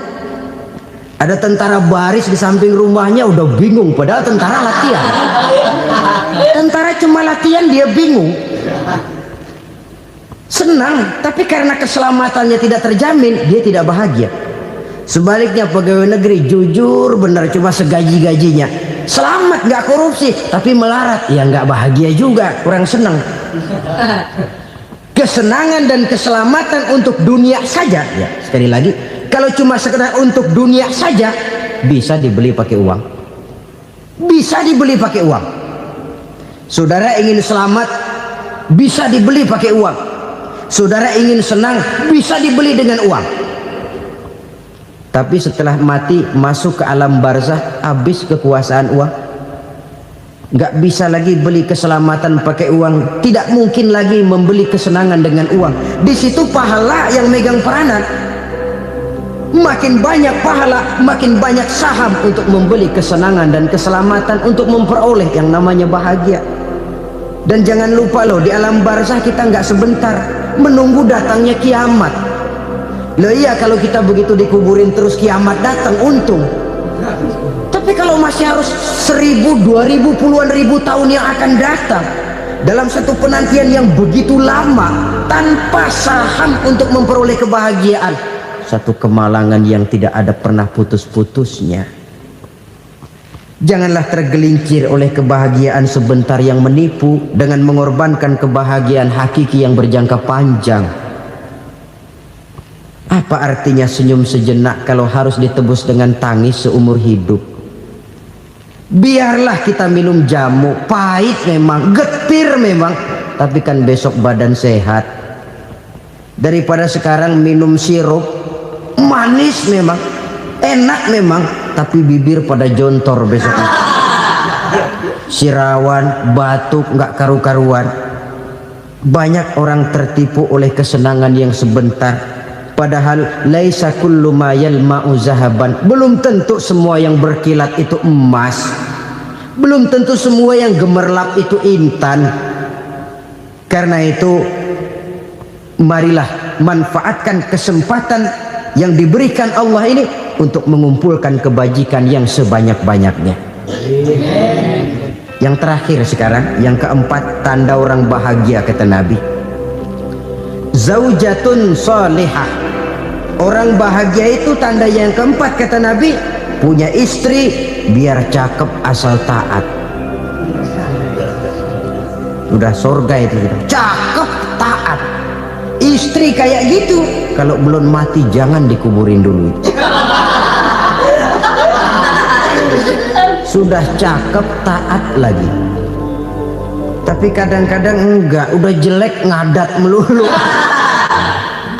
Ada tentara baris di samping rumahnya udah bingung, padahal tentara latihan. Tentara cuma latihan, dia bingung. Senang, tapi karena keselamatannya tidak terjamin, dia tidak bahagia. Sebaliknya pegawai negeri jujur benar, cuma segaji-gajinya, selamat nggak korupsi, tapi melarat, ya nggak bahagia juga, kurang senang. Kesenangan dan keselamatan untuk dunia saja, ya sekali lagi, kalau cuma sekedar untuk dunia saja, bisa dibeli pakai uang. Bisa dibeli pakai uang. Saudara ingin selamat, bisa dibeli pakai uang. Saudara ingin senang, bisa dibeli dengan uang. Tapi setelah mati masuk ke alam barzah, habis kekuasaan uang. Nggak bisa lagi beli keselamatan pakai uang, tidak mungkin lagi membeli kesenangan dengan uang. Di situ pahala yang megang peranan. Makin banyak pahala, makin banyak saham untuk membeli kesenangan dan keselamatan, untuk memperoleh yang namanya bahagia. Dan jangan lupa loh, di alam barzah kita nggak sebentar, menunggu datangnya kiamat. Loh iya, kalau kita begitu dikuburin terus kiamat datang, untung. Tapi kalau masih harus 1000, 2000, puluhan ribu tahun yang akan datang, dalam satu penantian yang begitu lama, tanpa saham untuk memperoleh kebahagiaan, satu kemalangan yang tidak ada pernah putus-putusnya. Janganlah tergelincir oleh kebahagiaan sebentar yang menipu dengan mengorbankan kebahagiaan hakiki yang berjangka panjang. Apa artinya senyum sejenak kalau harus ditebus dengan tangis seumur hidup? Biarlah kita minum jamu, pahit memang, getir memang, tapi kan besok badan sehat. Daripada sekarang minum sirup, manis memang, enak memang, tapi bibir pada jontor besoknya. sirawan, batuk, nggak karu-karuan. Banyak orang tertipu oleh kesenangan yang sebentar, padahal laisa kullu ma yalma'u zahaban. Belum tentu semua yang berkilat itu emas, belum tentu semua yang gemerlap itu intan. Karena itu marilah manfaatkan kesempatan yang diberikan Allah ini untuk mengumpulkan kebajikan yang sebanyak-banyaknya. Yang terakhir sekarang, yang keempat, tanda orang bahagia kata Nabi. Zaujatun salihah. Orang bahagia itu tanda yang keempat kata Nabi, punya istri biar cakep asal taat. Udah surga itu, cakep taat. Istri kayak gitu, kalau belum mati jangan dikuburin dulu. Sudah cakep taat lagi, tapi kadang-kadang enggak, udah jelek ngadat melulu.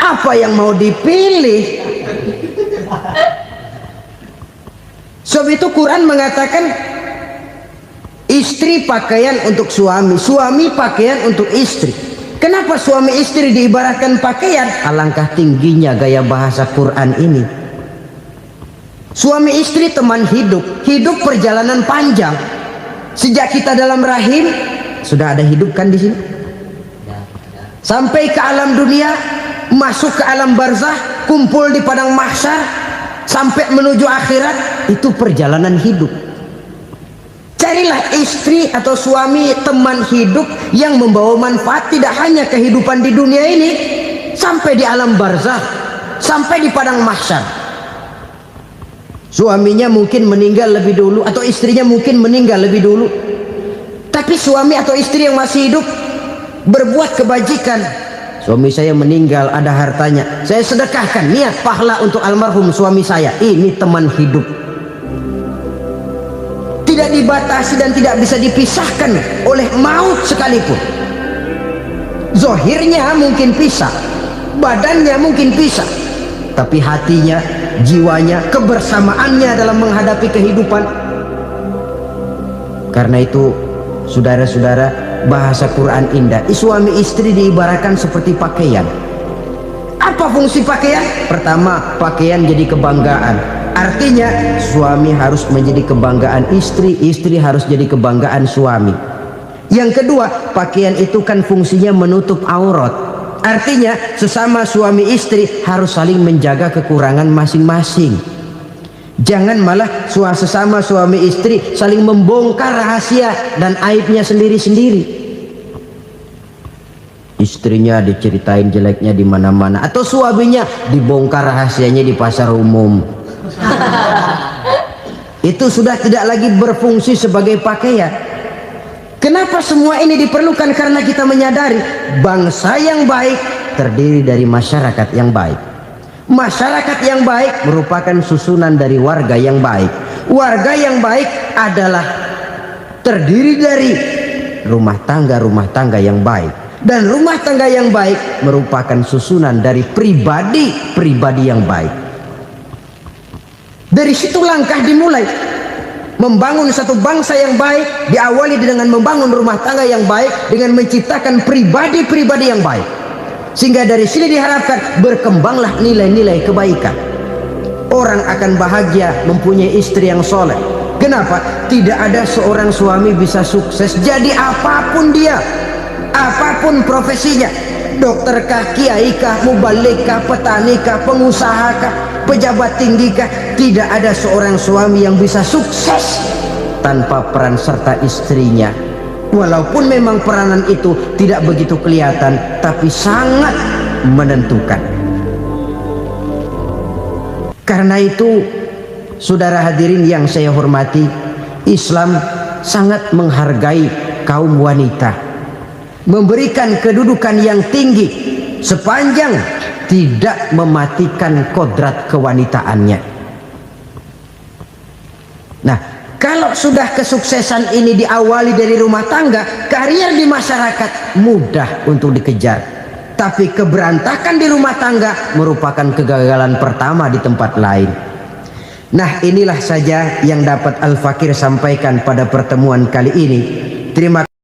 Apa yang mau dipilih? Sebab itu Quran mengatakan istri pakaian untuk suami, suami pakaian untuk istri. Kenapa suami istri diibaratkan pakaian? Alangkah tingginya gaya bahasa Quran ini. Suami istri teman hidup, hidup perjalanan panjang. Sejak kita dalam rahim sudah ada hidup kan di sini. Sampai ke alam dunia, masuk ke alam barzah, kumpul di padang mahsyar, sampai menuju akhirat, itu perjalanan hidup. Carilah istri atau suami teman hidup yang membawa manfaat tidak hanya kehidupan di dunia ini, sampai di alam barzah, sampai di padang mahsyar. Suaminya mungkin meninggal lebih dulu, atau istrinya mungkin meninggal lebih dulu, tapi suami atau istri yang masih hidup berbuat kebajikan. Suami saya meninggal, ada hartanya, saya sedekahkan, niat pahala untuk almarhum suami saya. Ini teman hidup, tidak dibatasi dan tidak bisa dipisahkan oleh maut sekalipun. Zohirnya mungkin pisah, badannya mungkin pisah, tapi hatinya, jiwanya, kebersamaannya dalam menghadapi kehidupan. Karena itu saudara-saudara, bahasa Quran indah. Suami istri diibaratkan seperti pakaian. Apa fungsi pakaian? Pertama, pakaian jadi kebanggaan. Artinya suami harus menjadi kebanggaan istri, istri harus jadi kebanggaan suami. Yang kedua, pakaian itu kan fungsinya menutup aurat. Artinya sesama suami istri harus saling menjaga kekurangan masing-masing. Jangan malah sesama suami istri saling membongkar rahasia dan aibnya sendiri-sendiri. Istrinya diceritain jeleknya di mana-mana, atau suaminya dibongkar rahasianya di pasar umum. Itu sudah tidak lagi berfungsi sebagai pakaian. Kenapa semua ini diperlukan? Karena kita menyadari bangsa yang baik terdiri dari masyarakat yang baik. Masyarakat yang baik merupakan susunan dari warga yang baik. Warga yang baik adalah terdiri dari rumah tangga yang baik. Dan rumah tangga yang baik merupakan susunan dari pribadi yang baik. Dari situ langkah dimulai. Membangun satu bangsa yang baik diawali dengan membangun rumah tangga yang baik, dengan menciptakan pribadi-pribadi yang baik. Sehingga dari sini diharapkan berkembanglah nilai-nilai kebaikan. Orang akan bahagia mempunyai istri yang soleh. Kenapa? Tidak ada seorang suami bisa sukses jadi apapun dia, apapun profesinya. Dokterkah, kiaikah, mubalikah, petanikah, pengusahakah, pejabat tinggikah, tidak ada seorang suami yang bisa sukses tanpa peran serta istrinya. Walaupun memang peranan itu tidak begitu kelihatan, tapi sangat menentukan. Karena itu, saudara hadirin yang saya hormati, Islam sangat menghargai kaum wanita, memberikan kedudukan yang tinggi sepanjang tidak mematikan kodrat kewanitaannya. Nah, kalau sudah kesuksesan ini diawali dari rumah tangga, karier di masyarakat mudah untuk dikejar. Tapi keberantakan di rumah tangga merupakan kegagalan pertama di tempat lain. Nah, inilah saja yang dapat Al-Fakir sampaikan pada pertemuan kali ini. Terima kasih.